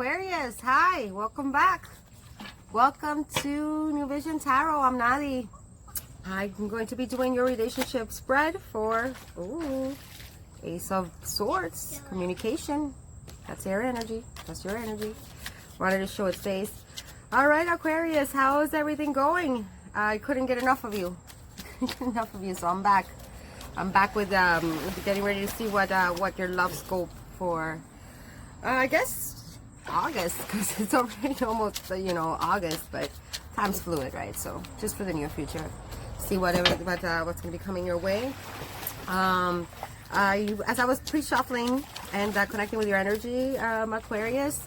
Aquarius, hi, welcome back. Welcome to New Vision Tarot. I'm Nadi. I'm going to be doing your relationship spread for Ace of Swords, communication. That's your energy. That's your energy. Wanted to show its face. All right, Aquarius, how is everything going? I couldn't get enough of you. Enough of you, so I'm back. I'm back with getting ready to see what your love scope for. I guess August, because it's already almost August, but time's fluid, right? So just for the near future, see what's gonna be coming your way. As I was pre-shuffling and connecting with your energy, Aquarius,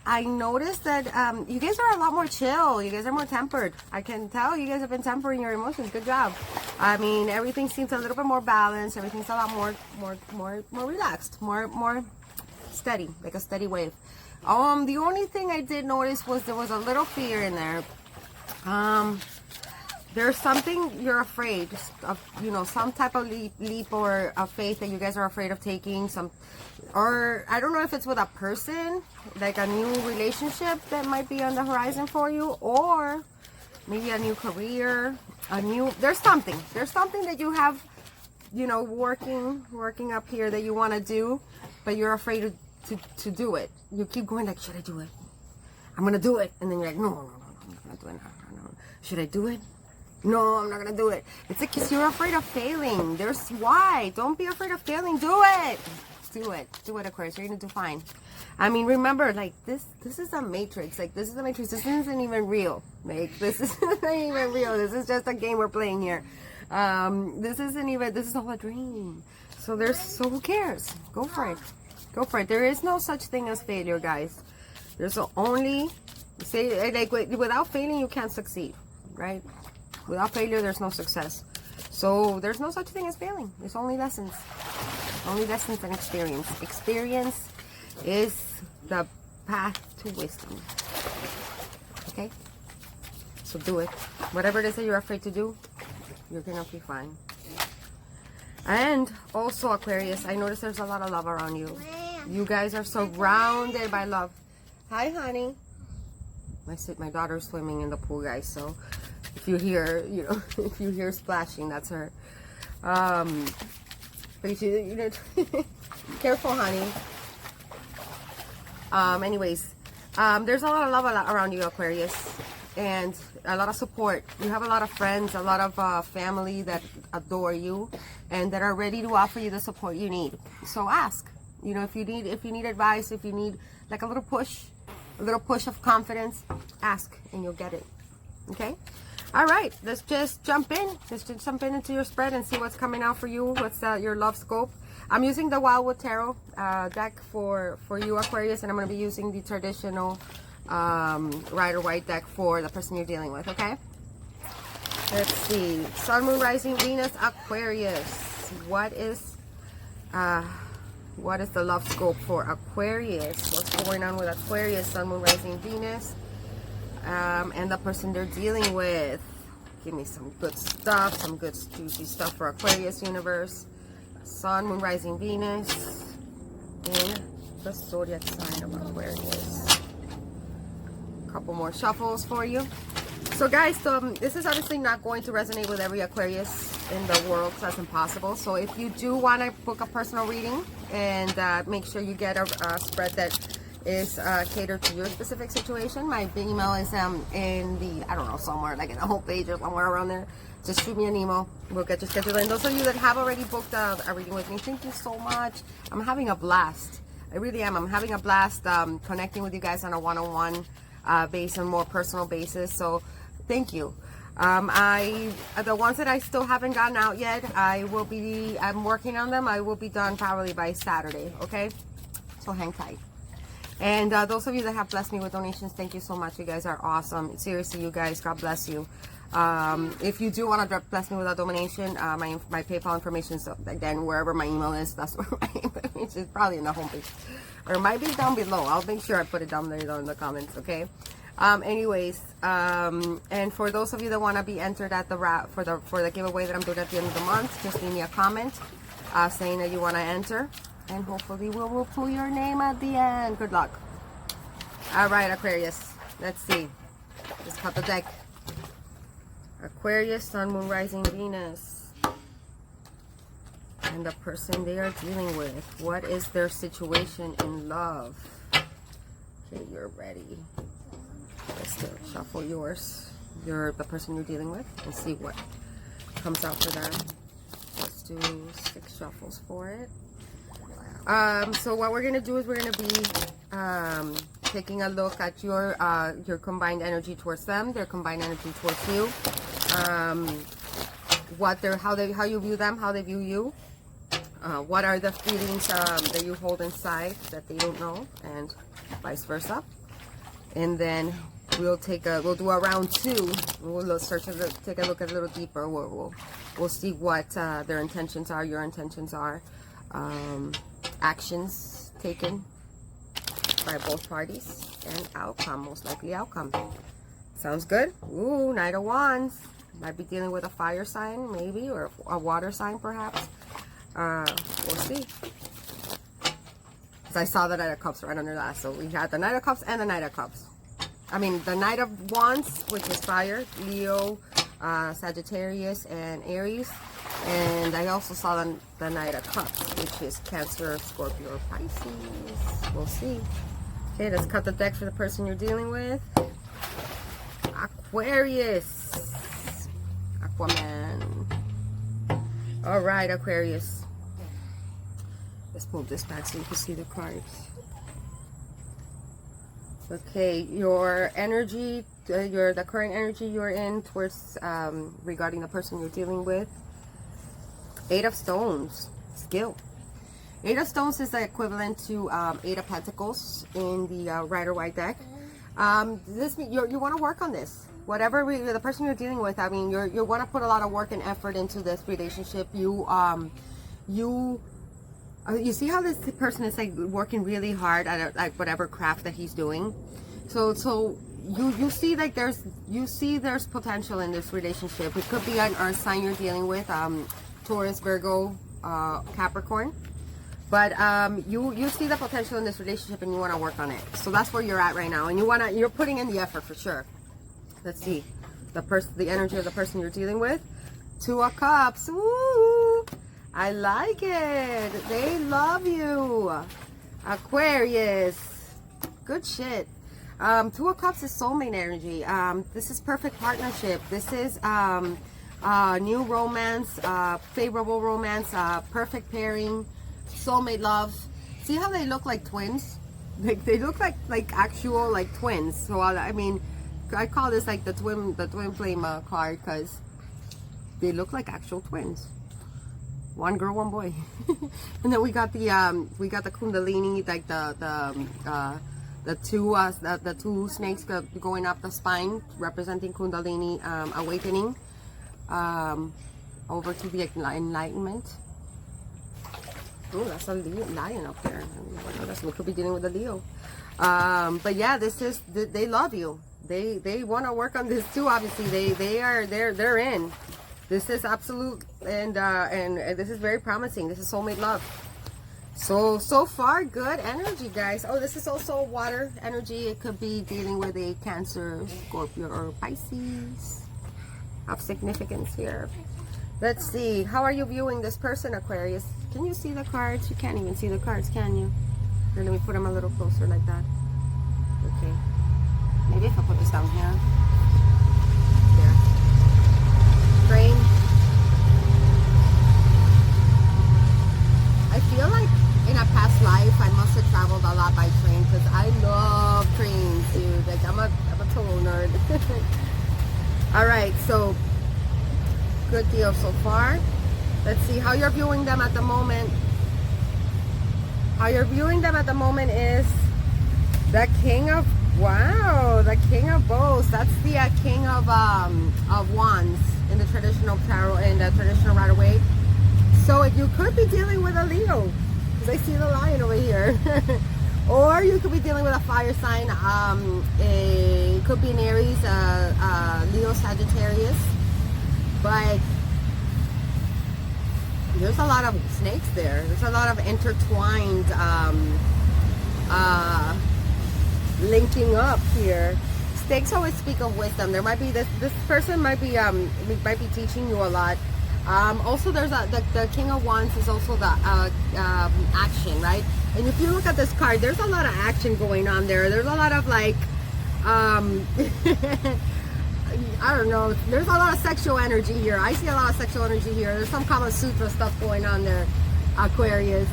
I noticed that you guys are a lot more chill. You guys are more tempered. I can tell you guys have been tempering your emotions. Good job. I mean, everything seems a little bit more balanced. Everything's a lot more relaxed, more steady, like a steady wave. The only thing I did notice was there was a little fear in there. There's something you're afraid of, some type of leap or a faith that you guys are afraid of taking. Or I don't know if it's with a person, like a new relationship that might be on the horizon for you, or maybe a new career, there's something that you have, working up here that you want to do, but you're afraid to do it. You keep going like, should I do it? I'm going to do it. And then you're like, no, I'm not going to do it. No. Should I do it? No, I'm not going to do it. It's because you're afraid of failing. Why? Don't be afraid of failing. Do it. Do it, Aquarius. You're going to do fine. I mean, remember, like, this is a matrix. Like, this is a matrix. This isn't even real. Like, this isn't even real. This is just a game we're playing here. This is all a dream. So who cares? Go for it. Go for it. There is no such thing as failure, guys. There's without failing, you can't succeed, right? Without failure, there's no success. So there's no such thing as failing. There's only lessons. Only lessons and experience. Experience is the path to wisdom. Okay? So do it. Whatever it is that you're afraid to do, you're gonna be fine. And also, Aquarius, I noticed there's a lot of love around you. You guys are surrounded by love. Hi, honey. My daughter's swimming in the pool, guys. So if you hear, if you hear splashing, that's her. But careful, honey. Anyways, there's a lot of love around you, Aquarius, and a lot of support. You have a lot of friends, a lot of family that adore you and that are ready to offer you the support you need. So ask. If you need advice, if you need like a little push of confidence, ask and you'll get it. Okay? All right, let's just jump in. Let's just jump into your spread and see what's coming out for you. What's your love scope? I'm using the Wildwood Tarot deck for you, Aquarius, and I'm going to be using the traditional Rider-Waite deck for the person you're dealing with, okay? Let's see. Sun, Moon, Rising, Venus, Aquarius. What is the love scope for Aquarius? What's going on with Aquarius, Sun, Moon, Rising, Venus? And the person they're dealing with. Give me some good stuff, some good juicy stuff for Aquarius universe. Sun, Moon, Rising, Venus in the zodiac sign of Aquarius. A couple more shuffles for you. So guys, this is obviously not going to resonate with every Aquarius in the world, because that's impossible. So if you do want to book a personal reading and make sure you get a spread that is catered to your specific situation, my email is in the, I don't know, somewhere like in the homepage or somewhere around there. Just shoot me an email. We'll get you scheduled. And those of you that have already booked a reading with me, thank you so much. I'm having a blast. I really am. I'm having a blast connecting with you guys on a one-on-one basis, and more personal basis. So thank you. The ones that I still haven't gotten out yet, I'm working on them. I will be done probably by Saturday. Okay? So hang tight. And those of you that have blessed me with donations, thank you so much. You guys are awesome. Seriously, you guys, God bless you. If you do want to bless me with a donation, my PayPal information is, again, wherever my email is, that's where my information is, probably in the homepage. Or it might be down below. I'll make sure I put it down there in the comments, okay? Anyways, and for those of you that want to be entered at for the giveaway that I'm doing at the end of the month, just leave me a comment saying that you want to enter. And hopefully we'll pull your name at the end. Good luck. All right, Aquarius. Let's see. Just cut the deck. Aquarius, Sun, Moon, Rising, Venus. And the person they are dealing with. What is their situation in love? Okay, you're ready. Let's shuffle yours. The person you're dealing with. And see what comes out for them. Let's do 6 shuffles for it. So what we're gonna do is we're gonna be taking a look at your combined energy towards them, their combined energy towards you, how you view them, how they view you, what are the feelings that you hold inside that they don't know, and vice versa. And then we'll do a round 2. We'll take a look a little deeper. We'll see what their intentions are, your intentions are, actions taken by both parties, and outcome, most likely outcome. Sounds good? Ooh, Knight of Wands. Might be dealing with a fire sign, maybe, or a water sign, perhaps. We'll see. Because I saw the Knight of Cups right under that. So we had the Knight of Cups and the Knight of Cups. I mean, the Knight of Wands, which is fire, Leo, Sagittarius, and Aries. And I also saw the Knight of Cups, which is Cancer, Scorpio, or Pisces. We'll see. Okay, let's cut the deck for the person you're dealing with. Aquarius. Aquaman. All right, Aquarius. Let's move this back so you can see the cards. Okay, your energy, the current energy you're in towards regarding the person you're dealing with. 8 of Stones, skill. 8 of Stones is the equivalent to 8 of Pentacles in the Rider-Waite deck. You want to work on this. Whatever the person you're dealing with, I mean, you want to put a lot of work and effort into this relationship. You see how this person is like working really hard at like whatever craft that he's doing. So you see like there's potential in this relationship. It could be an earth sign you're dealing with. Taurus, Virgo, Capricorn, but you see the potential in this relationship and you want to work on it. So that's where you're at right now, and you're putting in the effort for sure. Let's see the energy of the person you're dealing with. 2 of Cups. Woo! I like it. They love you, Aquarius. Good shit. 2 of Cups is soulmate energy. This is perfect partnership. This is new romance, favorable romance, perfect pairing, soulmate love. See how they look like twins? They look like actual like twins. So I mean, I call this like the twin flame card because they look like actual twins. One girl, one boy. And then we got the Kundalini, like the two snakes going up the spine, representing Kundalini awakening. Over to the enlightenment. Oh, that's a lion up there. We could be dealing with a Leo. But yeah, they love you. They want to work on this too. Obviously, they're in. This is absolute, and this is very promising. This is soulmate love. So far, good energy, guys. Oh, this is also water energy. It could be dealing with a Cancer, Scorpio, or Pisces. Of significance here. Let's see. How are you viewing this person, Aquarius? Can you see the cards? You can't even see the cards, can you? Here, let me put them a little closer like that. Okay. Maybe if I put this down here. There. Train. I feel like in a past life I must have traveled a lot by train because I love trains, dude. Like I'm a total nerd. All right, so good deal so far. Let's see how you're viewing them at the moment. How you're viewing them at the moment is the King of the King of Bows. That's the King of Wands in the traditional tarot, in the traditional Rider-Waite. So you could be dealing with a Leo, because I see the lion over here. Or you could be dealing with a fire sign. It could be an Aries, Leo, Sagittarius. But there's a lot of snakes there. There's a lot of intertwined linking up here. Stakes always speak of wisdom. There might be this person might be teaching you a lot. Also, there's the King of Wands is also the action, right? And if you look at this card, there's a lot of action going on there. There's a lot of like I don't know, there's a lot of sexual energy here. I see a lot of sexual energy here. There's some Kama Sutra stuff going on there, Aquarius.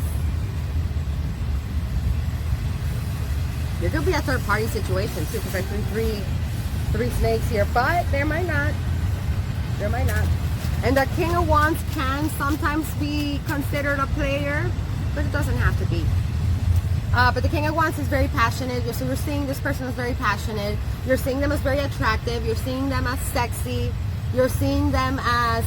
There could be a third party situation too, because I see three snakes here, but there might not. There might not. And the King of Wands can sometimes be considered a player, but it doesn't have to be. But the King of Wands is very passionate. So you're seeing this person is very passionate. You're seeing them as very attractive. You're seeing them as sexy. You're seeing them as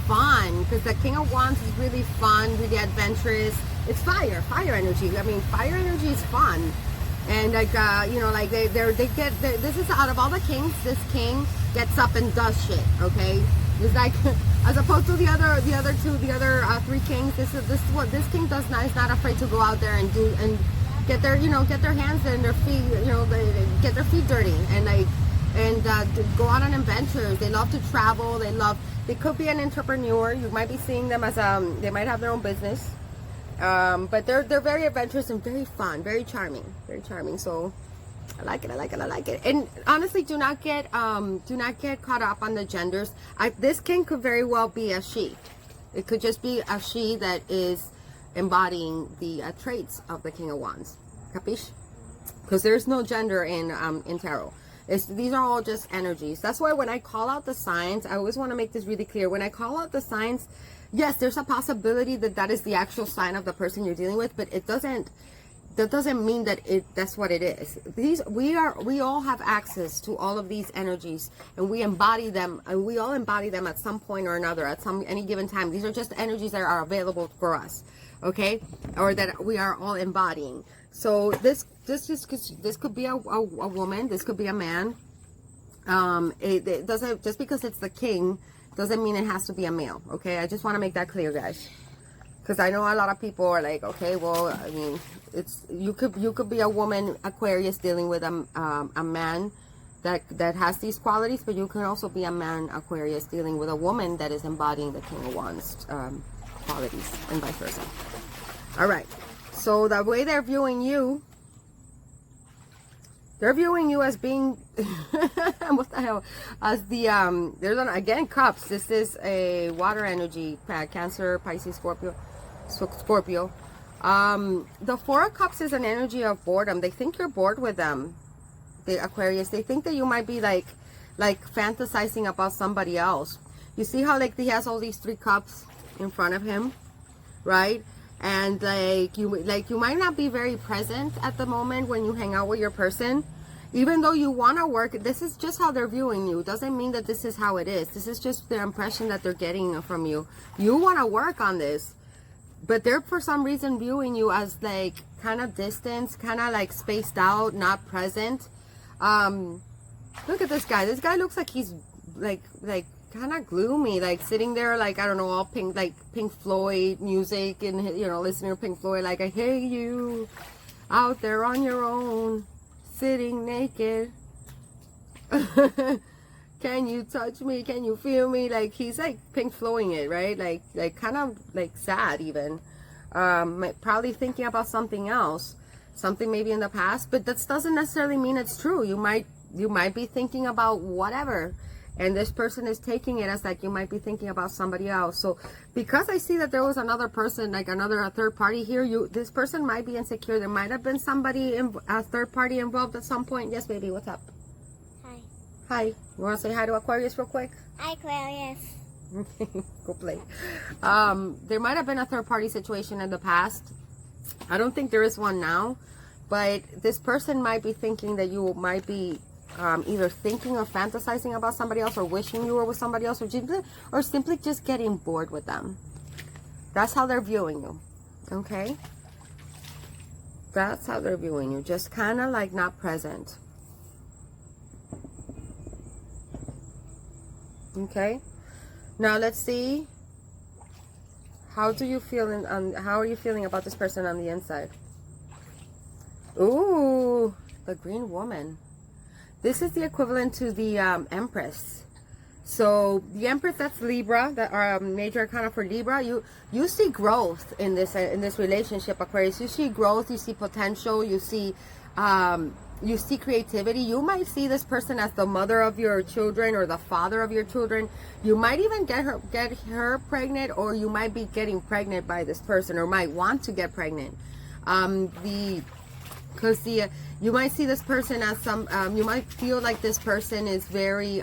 fun, because the King of Wands is really fun, really adventurous. It's fire energy. I mean, fire energy is fun. And like you know, like they get this is out of all the kings, this king gets up and does shit. Okay, it's like as opposed to the other three kings. This is what this king does not, is not afraid to go out there and do and get their get their hands and their feet, they get their feet dirty and go out on adventures. They love to travel. They could be an entrepreneur. You might be seeing them as they might have their own business. But they're very adventurous and very fun, very charming. So I like it. And honestly, do not get caught up on the genders. This king could very well be a she. It could just be a she that is embodying the traits of the King of Wands. Capiche? Because there's no gender in tarot. These are all just energies. That's why when I call out the signs, I always want to make this really clear. When I call out the signs, yes, there's a possibility that is the actual sign of the person you're dealing with, but that doesn't mean that that's what it is. We all have access to all of these energies, and we embody them, and we all embody them at some point or another, at any given time. These are just energies that are available for us, okay, or that we are all embodying. So this could be a woman, this could be a man. It doesn't, just because it's the king doesn't mean it has to be a male. Okay, I just want to make that clear, guys, because I know a lot of people are like, okay, well, I mean, you could be a woman Aquarius dealing with a man that has these qualities, but you can also be a man Aquarius dealing with a woman that is embodying the King of Wands qualities, and vice versa. All right. So the way they're viewing you as being what the hell, as the there's again cups. This is a water energy, Cancer, Pisces, Scorpio. The Four of Cups is an energy of boredom. They think you're bored with them, the Aquarius. They think that you might be like fantasizing about somebody else. You see how like he has all these three cups in front of him, right? And you might not be very present at the moment when you hang out with your person, even though you want to work. This is just how they're viewing you. Doesn't mean that this is how it is. This is just the impression that they're getting from you. You want to work on this, but they're for some reason viewing you as like kind of distant, kind of like spaced out, not present. Look at this guy. This guy looks like he's like kind of gloomy, like sitting there, like, I don't know, all pink, like Pink Floyd music, and listening to Pink Floyd, like, I hear you out there on your own, sitting naked. Can you touch me? Can you feel me? Like, he's like Pink Floyding it, right? Like kind of like sad even. Probably thinking about something else, something maybe in the past, but that doesn't necessarily mean it's true. You might be thinking about whatever, and this person is taking it as like you might be thinking about somebody else. So because I see that there was another person, like a third party here, this person might be insecure. There might have been somebody, a third party involved at some point. Yes, baby, what's up? Hi. Hi. You want to say hi to Aquarius real quick? Hi, Aquarius. Go play. There might have been a third party situation in the past. I don't think there is one now, but this person might be thinking that you might be either thinking or fantasizing about somebody else, or wishing you were with somebody else, or simply just getting bored with them. That's how they're viewing you. Okay? That's how they're viewing you. Just kind of like not present. Okay? Now let's see. How do you feel how are you feeling about this person on the inside? Ooh, the green woman. This is the equivalent to the Empress. So the Empress, that's Libra, the major arcana for Libra. You see growth in this relationship, Aquarius. You see growth, you see potential, you see creativity. You might see this person as the mother of your children or the father of your children. You might even get her pregnant, or you might be getting pregnant by this person, or might want to get pregnant. You might see this person as you might feel like this person is very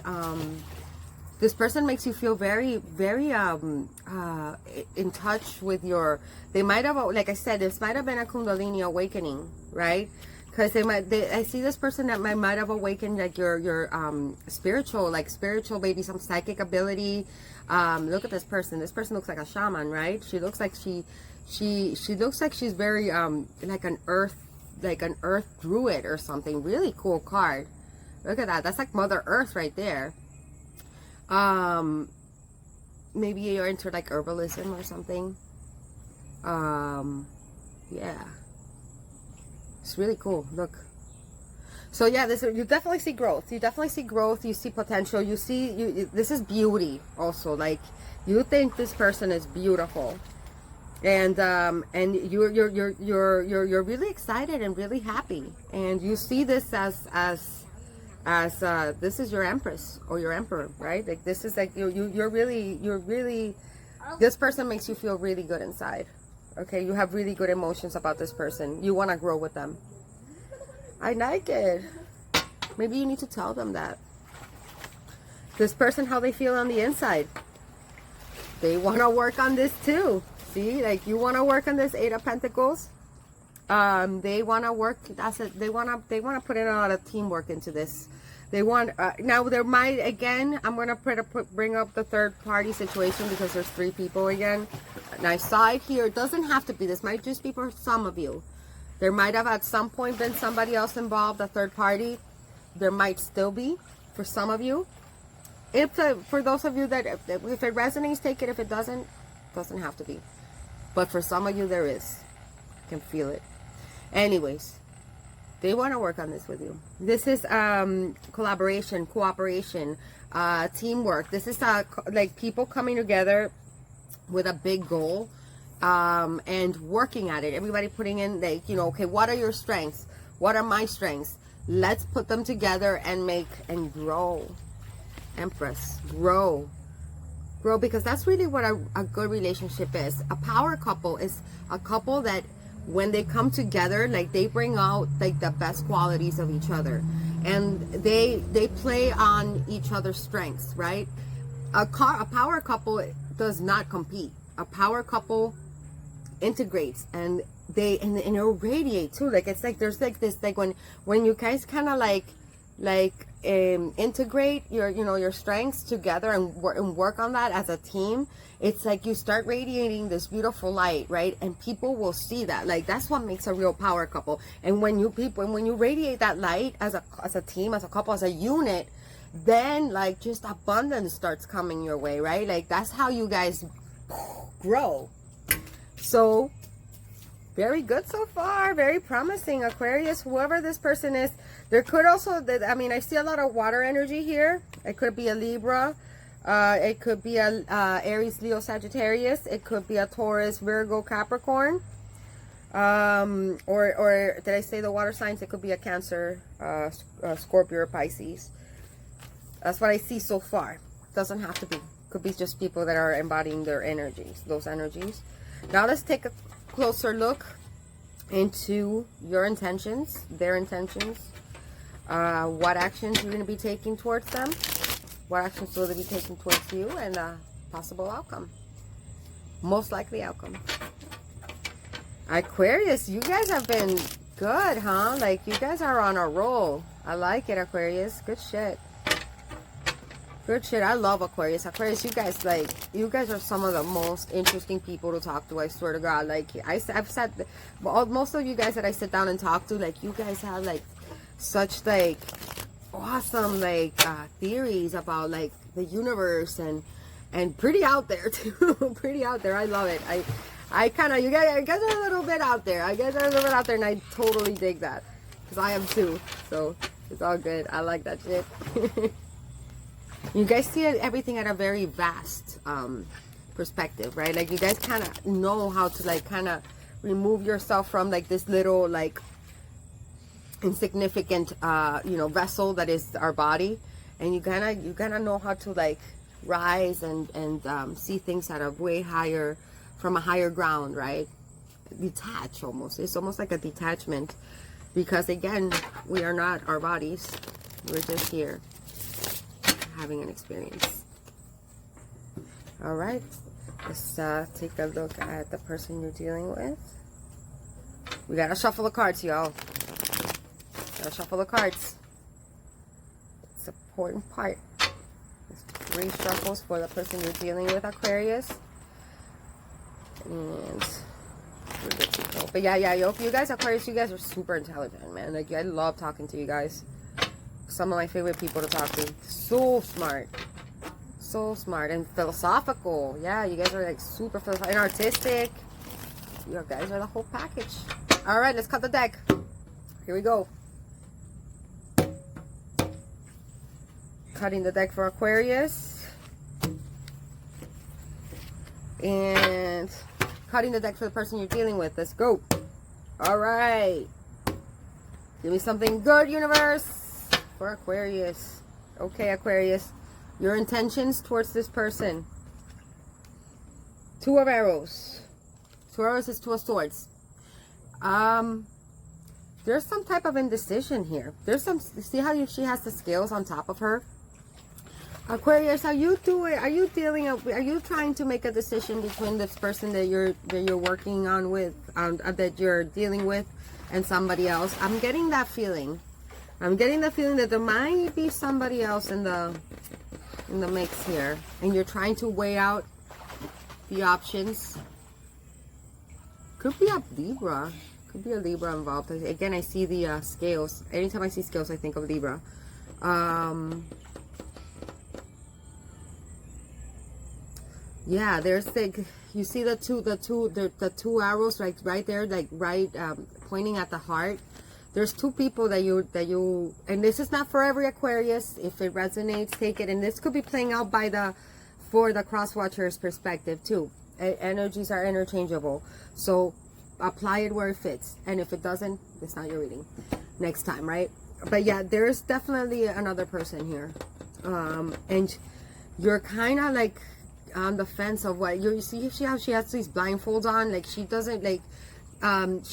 this person makes you feel very, very in touch with your, they might have, like I said, this might have been a Kundalini awakening, right? Because I see this person that might have awakened like your spiritual, maybe some psychic ability. Look at this person. This person looks like a shaman, right? She looks like she looks like she's very like an earth druid or something. Really cool card. Look at that. That's like Mother Earth right there. Maybe you're into like herbalism or something. Yeah, it's really cool. Look. So yeah, you definitely see growth. You definitely see growth. You see potential. You see this is beauty also. Like, you think this person is beautiful, and you're really excited and really happy, and you see this as this is your Empress or your Emperor, right? Like, this is like you're really this person makes you feel really good inside. Okay, you have really good emotions about this person. You want to grow with them. I like it. Maybe you need to tell them that. This person, how they feel on the inside. They want to work on this too. See, like, you want to work on this Eight of Pentacles. They want to work. That's it. They want to put in a lot of teamwork into this. They want now. There might, again, I'm gonna bring up the third party situation, because there's three people again. And I saw it here. It doesn't have to be. This might just be for some of you. There might have at some point been somebody else involved, a third party. There might still be for some of you. For those of you that, if it resonates, take it. If it doesn't have to be. But for some of you, there is. I can feel it. Anyways, they want to work on this with you. This is collaboration, cooperation, teamwork. This is like people coming together with a big goal, and working at it. Everybody putting in, like, okay, what are your strengths? What are my strengths? Let's put them together and make and grow. Empress, grow, because that's really what a good relationship is. A power couple is a couple that, when they come together, like, they bring out like the best qualities of each other, and they play on each other's strengths, right? A power couple does not compete. A power couple integrates, and they radiate too. Like, it's like there's like this, like when you guys kind of like integrate your strengths together and work on that as a team. It's like you start radiating this beautiful light, right? And people will see that. Like, that's what makes a real power couple. And when you radiate that light as a team, as a couple, as a unit, then like just abundance starts coming your way, right? Like, that's how you guys grow. So very good so far. Very promising, Aquarius. Whoever this person is, there could also, I mean, I see a lot of water energy here. It could be a Libra. It could be a Aries, Leo, Sagittarius. It could be a Taurus, Virgo, Capricorn. Or did I say the water signs? It could be a Cancer, Scorpio, or Pisces. That's what I see so far. Doesn't have to be. Could be just people that are embodying their energies, those energies. Now let's take a closer look into your intentions, their intentions. What actions you're going to be taking towards them. What actions will they be taking towards you, and the possible outcome. Most likely outcome. Aquarius, you guys have been good, huh? Like, you guys are on a roll. I like it, Aquarius. Good shit. Good shit. I love Aquarius. Aquarius, you guys are some of the most interesting people to talk to. I swear to God. Like, I've said, most of you guys that I sit down and talk to, like, you guys have like such like awesome like theories about like the universe, and pretty out there too. Pretty out there. I love it. I kind of, you guys are a little bit out there. I guess are a little bit out there, and I totally dig that. because I am too. So it's all good. I like that shit. You guys see everything at a very vast perspective, right? Like you guys kind of know how to like kind of remove yourself from like this little like insignificant you know, vessel that is our body, and you gotta know how to like rise and see things at a way higher, from a higher ground, right? Detach almost. It's almost like a detachment, because again, we are not our bodies. We're just here having an experience. All right, let's take a look at the person you're dealing with. We gotta shuffle the cards, y'all. Gotta shuffle the cards. It's an important part. There's 3 shuffles for the person you're dealing with, Aquarius. And we're good to go. But yeah, you guys, Aquarius, you guys are super intelligent, man. Like, I love talking to you guys. Some of my favorite people to talk to. So smart. So smart and philosophical. Yeah, you guys are like super philosophical and artistic. You guys are the whole package. All right, let's cut the deck. Here we go. Cutting the deck for Aquarius. And cutting the deck for the person you're dealing with. Let's go. All right. Give me something good, universe, for Aquarius. Okay, Aquarius. Your intentions towards this person. 2 of arrows. 2 arrows is 2 of swords. There's some type of indecision here. There's some, see how she has the scales on top of her? Aquarius, are you trying to make a decision between this person that you're working on with, that you're dealing with, and somebody else? I'm getting that feeling. I'm getting the feeling that there might be somebody else in the mix here, and you're trying to weigh out the options. Could be a Libra. Could be a Libra involved. Again, I see the scales. Anytime I see scales, I think of Libra. Yeah, there's like, you see the two arrows right there, like pointing at the heart. There's 2 people that you, and this is not for every Aquarius. If it resonates, take it. And this could be playing out for the cross watcher's perspective too. Energies are interchangeable, so apply it where it fits. And if it doesn't, it's not your reading. Next time, right? But yeah, there's definitely another person here, and you're kind of like on the fence of what you see. She has these blindfolds on, like she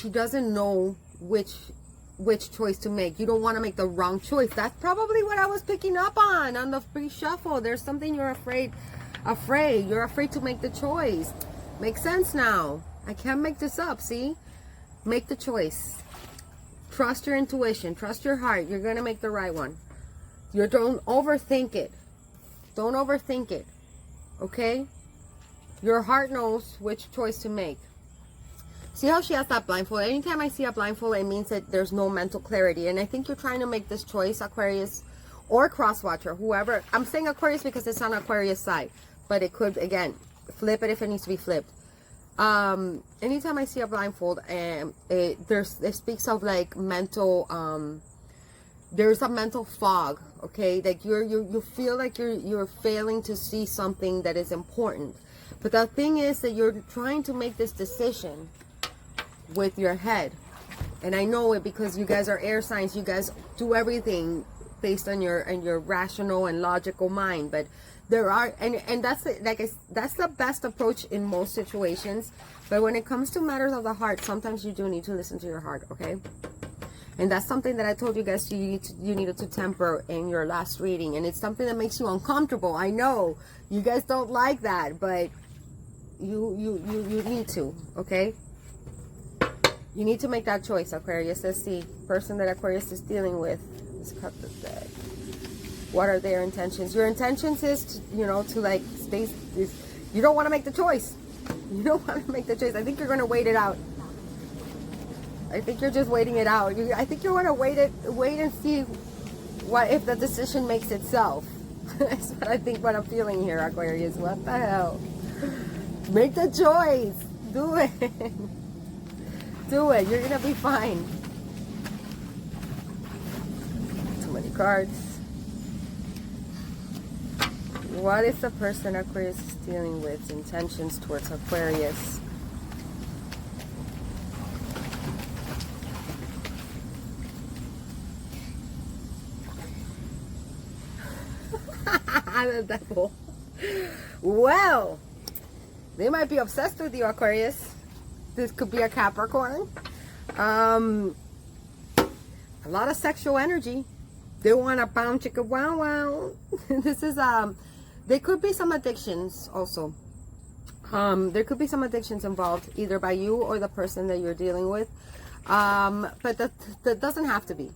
doesn't know which choice to make. You don't want to make the wrong choice. That's probably what I was picking up on the pre-shuffle. There's something you're afraid. You're afraid to make the choice. Makes sense now. I can't make this up. See, make the choice. Trust your intuition. Trust your heart. You're gonna make the right one. Don't overthink it. Don't overthink it. Okay? Your heart knows which choice to make. See how she has that blindfold? Anytime I see a blindfold, it means that there's no mental clarity. And I think you're trying to make this choice, Aquarius, or cross-watcher, whoever. I'm saying Aquarius because it's on Aquarius side. But it could, again, flip it if it needs to be flipped. Anytime I see a blindfold, it speaks of like mental, there's a mental fog, okay? Like you feel like you're failing to see something that is important. But the thing is that you're trying to make this decision with your head. And I know it because you guys are air signs. You guys do everything based on your rational and logical mind. But there are, and that's the best approach in most situations. But when it comes to matters of the heart, sometimes you do need to listen to your heart, okay? And that's something that I told you guys you needed to temper in your last reading. And it's something that makes you uncomfortable. I know you guys don't like that, but you need to, okay? You need to make that choice, Aquarius. Let's see. Person that Aquarius is dealing with. Let's cut the deck. What are their intentions? Your intentions is to like stay. You don't want to make the choice. You don't want to make the choice. I think you're going to wait it out. I think you're just waiting it out. I think you want to wait and see what if the decision makes itself. That's what I think. What I'm feeling here, Aquarius. What the hell? Make the choice. Do it. Do it. You're gonna be fine. cards. What is the person Aquarius is dealing with? Intentions towards Aquarius. The devil. Well, they might be obsessed with you, Aquarius. This could be a Capricorn. A lot of sexual energy. They want to bound chicka wow wow. This is there could be some addictions also. There could be some addictions involved, either by you or the person that you're dealing with. But that doesn't have to be.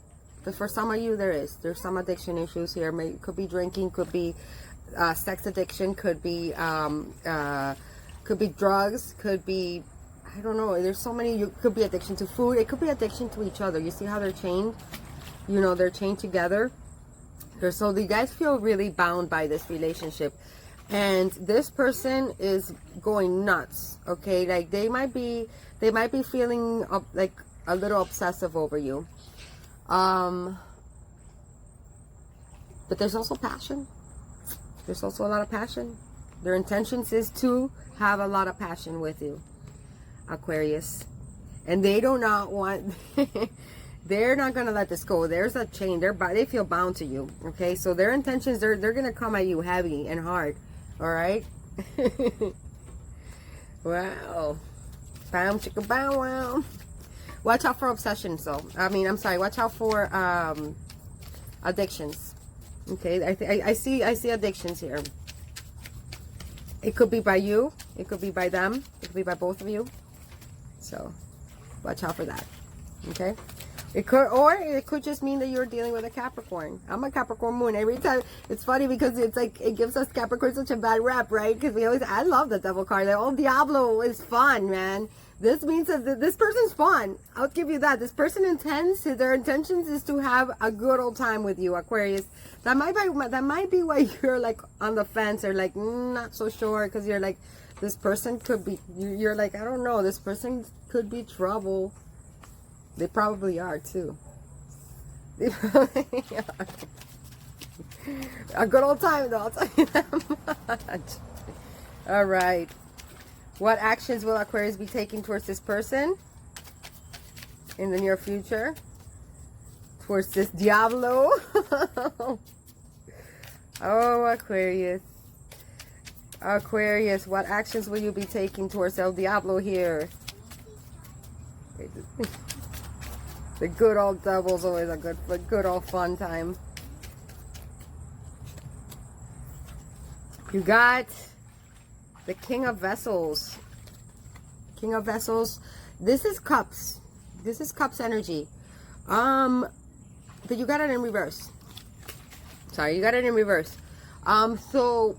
But for some of you, there's some addiction issues here. Could be drinking, could be sex addiction, could be drugs, could be, I don't know. There's so many. You could be addiction to food. It could be addiction to each other. You see how they're chained? You know, they're chained together. So you guys feel really bound by this relationship, and this person is going nuts. Okay, like they might be feeling like a little obsessive over you. But there's also passion. There's also a lot of passion. Their intentions is to have a lot of passion with you, Aquarius. And they do not want, they're not going to let this go. There's a chain. They feel bound to you. Okay, so their intentions, they're going to come at you heavy and hard. All right? Wow. Bam, chicka, bow, wow. Watch out for obsessions, though. Watch out for addictions. Okay, I see addictions here. It could be by you. It could be by them. It could be by both of you. So, watch out for that. Okay. It could just mean that you're dealing with a Capricorn. I'm a Capricorn moon. Every time, it's funny because it's like it gives us Capricorn such a bad rep, right? Because I love the devil card. Like, oh, Diablo is fun, man. This means that this person's fun. I'll give you that. This person their intentions is to have a good old time with you, Aquarius. That might be why you're like on the fence or like not so sure, because you're like, this person could be, you're like, I don't know, this person could be trouble. They probably are too. They probably are. A good old time though, I'll tell you that much. All right. What actions will Aquarius be taking towards this person in the near future? Towards this Diablo? Oh, Aquarius. Aquarius, what actions will you be taking towards El Diablo here? The good old devil's always a good old fun time. You got the King of Vessels. King of Vessels. This is Cups. This is Cups energy. But you got it in reverse. Sorry, you got it in reverse. So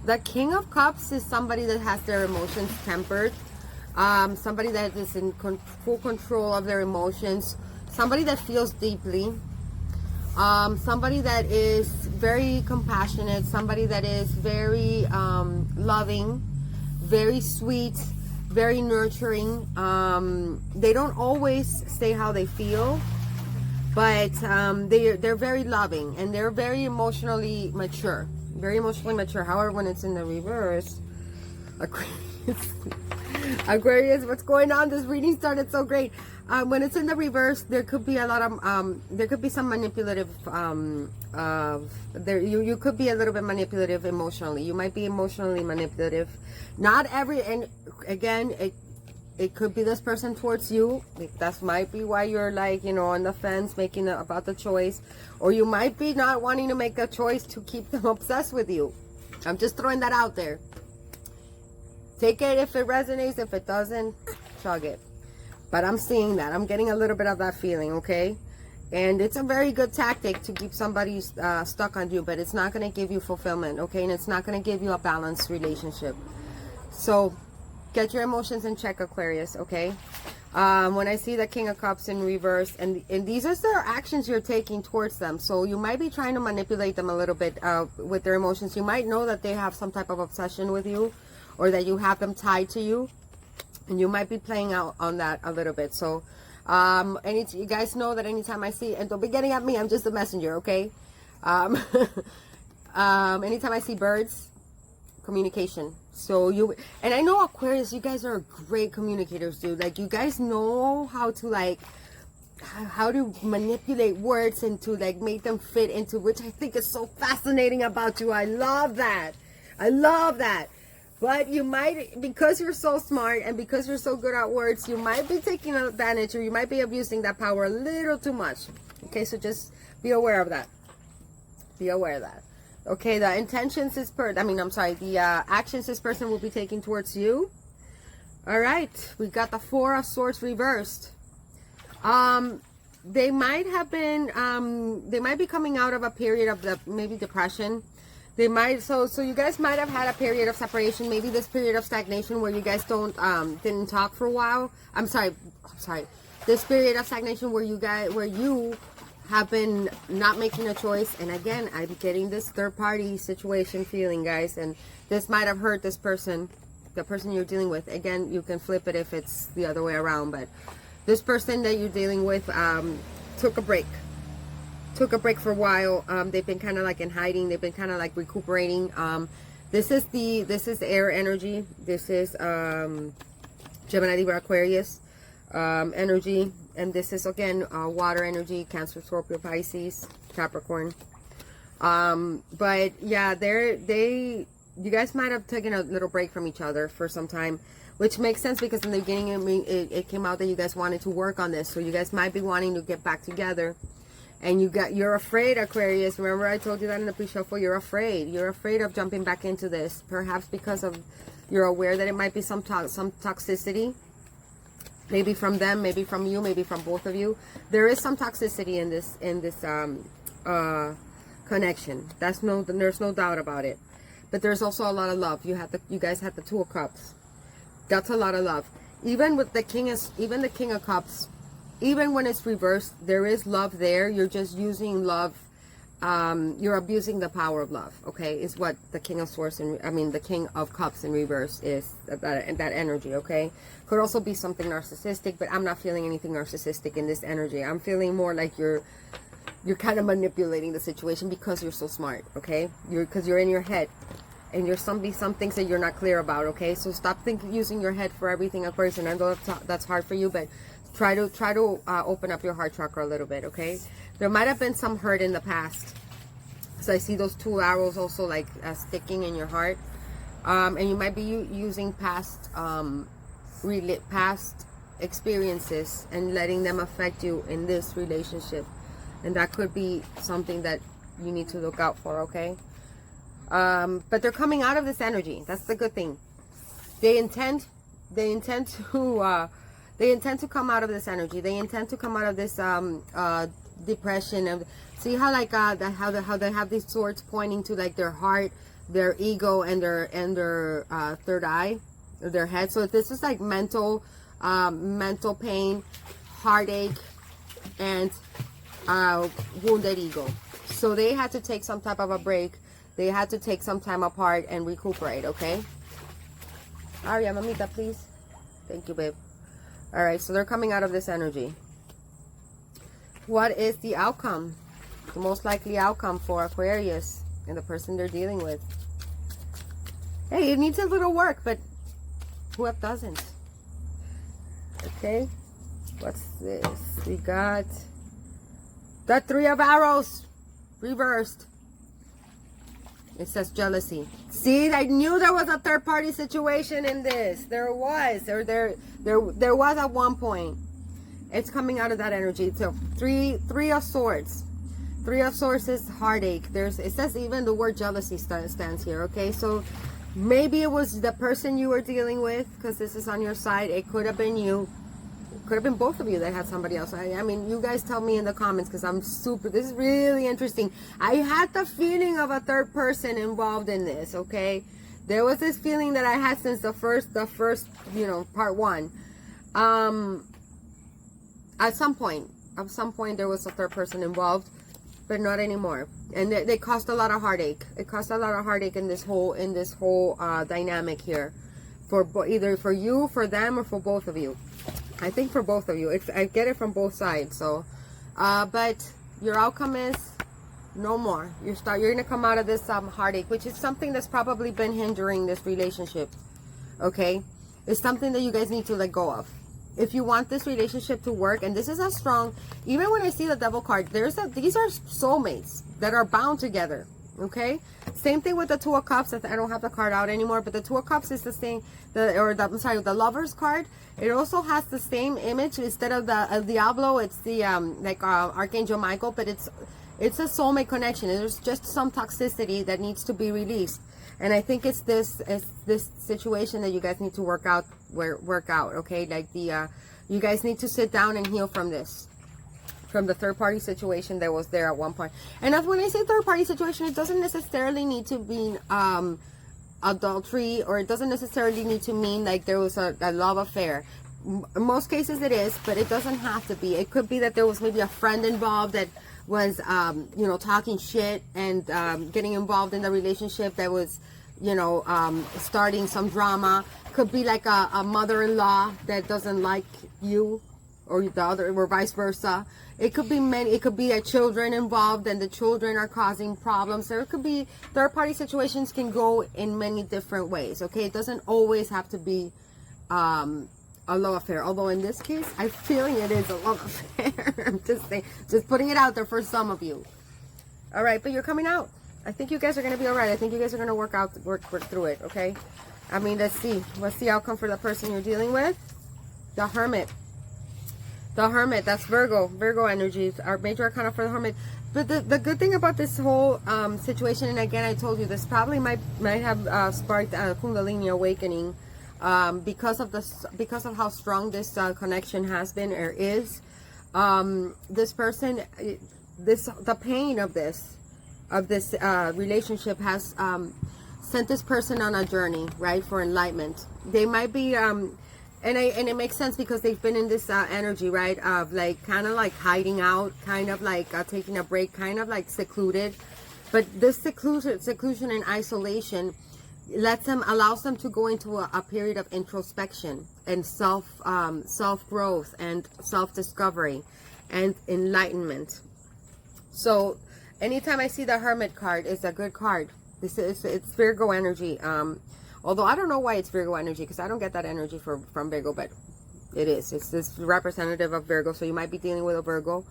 the King of Cups is somebody that has their emotions tempered. Somebody that is in full control of their emotions. Somebody that feels deeply. Somebody that is very compassionate, somebody that is very loving, very sweet, very nurturing. They don't always say how they feel, but they're very loving, and they're very emotionally mature. Very emotionally mature. However, when it's in the reverse, Aquarius, what's going on? This reading started so great. When it's in the reverse, there could be a lot of there could be some manipulative you could be a little bit manipulative emotionally. You might be emotionally manipulative. Not every, and again, it could be this person towards you. That might be why you're like, you know, on the fence, making about the choice, or you might be not wanting to make a choice to keep them obsessed with you. I'm just throwing that out there. Take it if it resonates. If it doesn't, chug it. But I'm seeing that. I'm getting a little bit of that feeling, okay? And it's a very good tactic to keep somebody stuck on you, but it's not going to give you fulfillment, okay? And it's not going to give you a balanced relationship. So get your emotions in check, Aquarius, okay? When I see the King of Cups in reverse, and these are the actions you're taking towards them. So you might be trying to manipulate them a little bit with their emotions. You might know that they have some type of obsession with you, or that you have them tied to you. And you might be playing out on that a little bit. So You guys know that anytime I see, and don't be getting at me, I'm just a messenger, okay? Anytime I see birds, communication. So and I know Aquarius, you guys are great communicators, dude. Like, you guys know how to, like, how to manipulate words and to, like, make them fit into, which I think is so fascinating about you. I love that. I love that. But you might, because you're so smart and because you're so good at words, you might be taking advantage, or you might be abusing that power a little too much. Okay, so just be aware of that. Be aware of that. Okay, the intentions the actions this person will be taking towards you. All right, we got the Four of Swords reversed. They might have been, they might be coming out of a period of maybe depression. They might, so you guys might have had a period of separation, maybe this period of stagnation where you guys didn't talk for a while. I'm sorry. This period of stagnation where you have been not making a choice. And again, I'm getting this third party situation feeling, guys, and this might have hurt this person, the person you're dealing with. Again, you can flip it if it's the other way around, but this person that you're dealing with took a break for a while. They've been kind of like in hiding. They've been kind of like recuperating. This is the air energy. This is Gemini, Libra, Aquarius energy, and this is again water energy, Cancer, Scorpio, Pisces, Capricorn. But yeah, you guys might have taken a little break from each other for some time, which makes sense because in the beginning it came out that you guys wanted to work on this, so you guys might be wanting to get back together. And you're afraid, Aquarius. Remember I told you that in the pre-shuffle. You're afraid of jumping back into this, perhaps because of you're aware that it might be some toxicity, maybe from them, maybe from you, maybe from both of you. There is some toxicity in this connection. There's no doubt about it. But there's also a lot of love. You guys had the Two of Cups. That's a lot of love. Even with the King of Cups, even when it's reversed, there is love there. You're just using love. You're abusing the power of love. Okay, is what the King of Swords the King of Cups in reverse is, that energy. Okay, could also be something narcissistic, but I'm not feeling anything narcissistic in this energy. I'm feeling more like you're kind of manipulating the situation because you're so smart. Okay, because you're in your head, and there's some things that you're not clear about. Okay, so stop using your head for everything, Aquarius. And I know that's hard for you, but try to open up your heart chakra a little bit. Okay, there might have been some hurt in the past, so I see those two arrows also like sticking in your heart, and you might be using past experiences and letting them affect you in this relationship, and that could be something that you need to look out for. Okay, but they're coming out of this energy. That's the good thing. They intend to come out of this energy. They intend to come out of this depression. And see how like how they have these swords pointing to like their heart, their ego, and their third eye, or their head. So this is like mental pain, heartache, and wounded ego. So they had to take some type of a break. They had to take some time apart and recuperate. Okay. Aria, mamita, please. Thank you, babe. All right, so they're coming out of this energy. What is the outcome? The most likely outcome for Aquarius and the person they're dealing with. Hey, it needs a little work, but who doesn't? Okay, what's this? We got the Three of Arrows reversed. It says jealousy. See, I knew there was a third-party situation in this. There was. There was at one point. It's coming out of that energy. So three of Swords. Three of Swords is heartache. It says even the word jealousy stands here. Okay, so maybe it was the person you were dealing with, because this is on your side. It could have been you. Could have been both of you that had somebody else. I mean, you guys tell me in the comments, because this is really interesting. I had the feeling of a third person involved in this. Okay, there was this feeling that I had since the first part one. At some point there was a third person involved, but not anymore. And they caused a lot of heartache. It caused a lot of heartache in this whole dynamic here, for either for you, for them, or for both of you. I think for both of you. I get it from both sides. So, but your outcome is no more. You're going to come out of this heartache, which is something that's probably been hindering this relationship. Okay? It's something that you guys need to let go of. If you want this relationship to work, and this is a strong, even when I see the Devil card, these are soulmates that are bound together. Okay, same thing with the Two of Cups. I don't have the card out anymore, but the Two of Cups is the same. I'm sorry, the Lovers card. It also has the same image. Instead of the El Diablo, it's the Archangel Michael, but it's a soulmate connection. There's just some toxicity that needs to be released, and I think it's this situation that you guys need to work out. Okay, like you guys need to sit down and heal from this. From the third-party situation that was there at one point. And that's when I say third-party situation, it doesn't necessarily need to mean adultery, or it doesn't necessarily need to mean like there was a love affair. In most cases it is, but it doesn't have to be. It could be that there was maybe a friend involved that was, you know, talking shit and getting involved in the relationship that was, you know, starting some drama. Could be like a mother-in-law that doesn't like you, or the other, or vice versa. It could be it could be children involved, and the children are causing problems. There could be third-party situations, can go in many different ways. Okay, it doesn't always have to be a love affair. Although in this case, I'm feeling it is a love affair. I'm just saying, just putting it out there for some of you. All right, but you're coming out. I think you guys are gonna be all right. I think you guys are gonna work through it. Okay. I mean, let's see. What's the outcome for the person you're dealing with? The Hermit. The Hermit, that's Virgo energies, our major arcana for the Hermit. But the good thing about this whole situation, and again, I told you, this probably might have sparked a Kundalini awakening because of how strong this connection has been or is. This person, the pain of this relationship has sent this person on a journey, right, for enlightenment. They might be and it makes sense because they've been in this energy, right, of like kind of like hiding out, kind of like taking a break, kind of like secluded. But this seclusion and isolation allows them to go into a period of introspection and self growth and self-discovery and enlightenment. So anytime I see the Hermit card, it's a good card. It's Virgo energy. Although I don't know why it's Virgo energy, because I don't get that energy from Virgo, but it is. It's this representative of Virgo, so you might be dealing with a Virgo.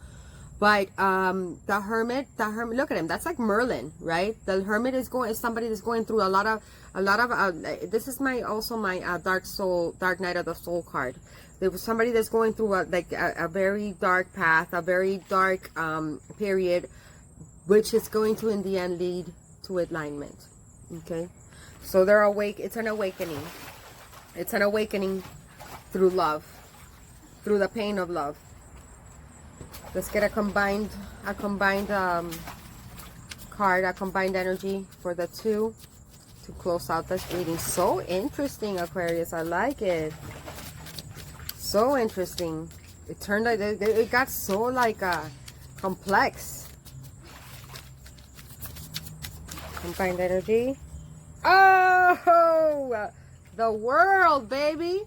But the Hermit, look at him. That's like Merlin, right? The Hermit is somebody that's going through a lot of. This is my dark night of the soul card. There was somebody that's going through a very dark path, a very dark period, which is going to in the end lead to enlightenment. Okay. So they're awake. It's an awakening. It's an awakening through love, through the pain of love. Let's get a combined card, a combined energy for the two to close out this reading. So interesting, Aquarius. I like it. So interesting. It turned out it got so like complex. Combined energy. Oh, the World, baby.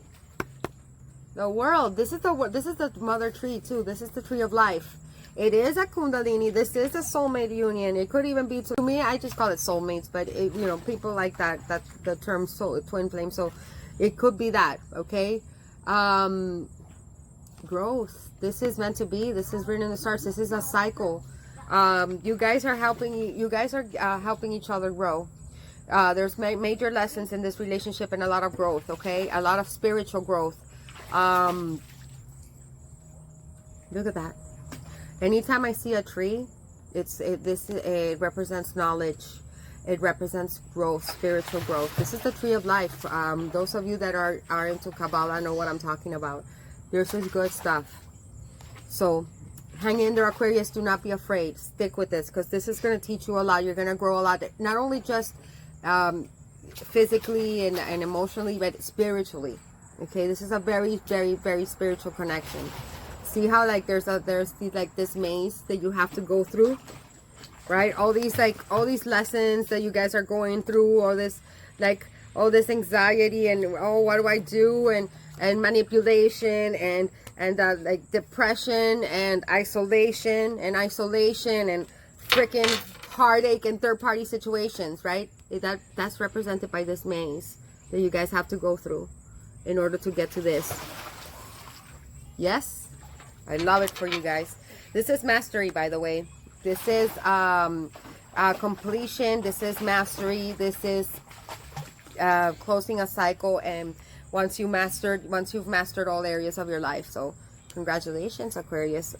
The World. This is the mother tree too. This is the tree of life. It is a Kundalini. This is a soulmate union. It could even be, to me, I just call it soulmates, but it, you know, people like that. That's the term soul, twin flame. So it could be that. Okay. Growth. This is meant to be. This is written in the stars. This is a cycle. You guys are helping. You guys are helping each other grow. There's major lessons in this relationship and a lot of growth, okay? A lot of spiritual growth. Look at that. Anytime I see a tree, it represents knowledge. It represents growth, spiritual growth. This is the tree of life. Those of you that are into Kabbalah know what I'm talking about. This is good stuff. So hang in there, Aquarius. Do not be afraid. Stick with this, because this is going to teach you a lot. You're going to grow a lot. Not only just physically and emotionally, but spiritually. Okay, this is a very, very, very spiritual connection. See how like there's this maze that you have to go through, right? All these lessons that you guys are going through, all this anxiety, and oh, what do I do? And and manipulation and like depression and isolation and freaking heartache and third-party situations, right? That's represented by this maze that you guys have to go through in order to get to this. Yes, I love it for you guys. This is mastery, by the way. This is completion. This is mastery. This is closing a cycle, and once you've mastered all areas of your life. So congratulations, Aquarius.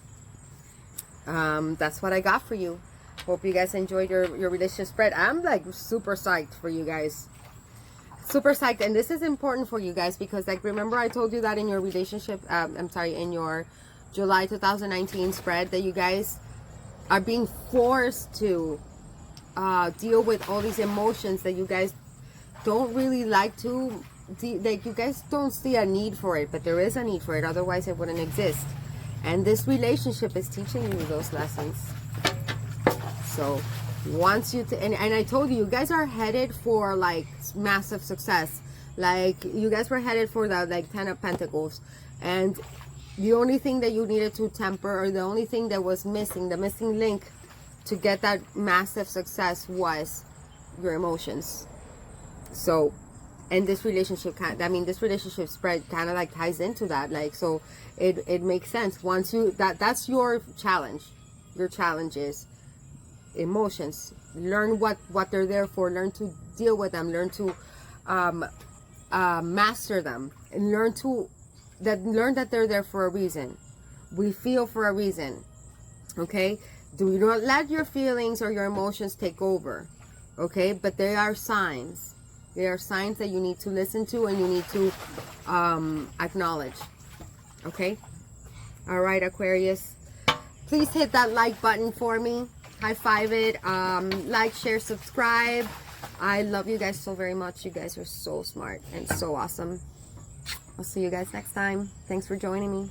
That's what I got for you. Hope you guys enjoyed your relationship spread. I'm like super psyched for you guys. Super psyched. And this is important for you guys because, like, remember I told you that in your relationship, in your July 2019 spread, that you guys are being forced to deal with all these emotions that you guys don't really like to, like, you guys don't see a need for it, but there is a need for it, otherwise it wouldn't exist. And this relationship is teaching you those lessons. So once you and I told you guys are headed for like massive success. Like, you guys were headed for that, like, 10 of Pentacles, and the only thing that you needed to temper, or the only thing that was missing, the missing link to get that massive success, was your emotions. So, and this relationship this relationship spread kind of like ties into that. Like, so it makes sense. Once you, that's your challenge. Your challenge is emotions. Learn what they're there for. Learn to deal with them. Learn to master them, and learn that they're there for a reason. We feel for a reason. Okay? Do not let your feelings or your emotions take over. Okay? But they are signs. They are signs that you need to listen to and you need to acknowledge. Okay? All right, Aquarius. Please hit that like button for me. High five it. Like, share, subscribe. I love you guys so very much. You guys are so smart and so awesome. I'll see you guys next time. Thanks for joining me.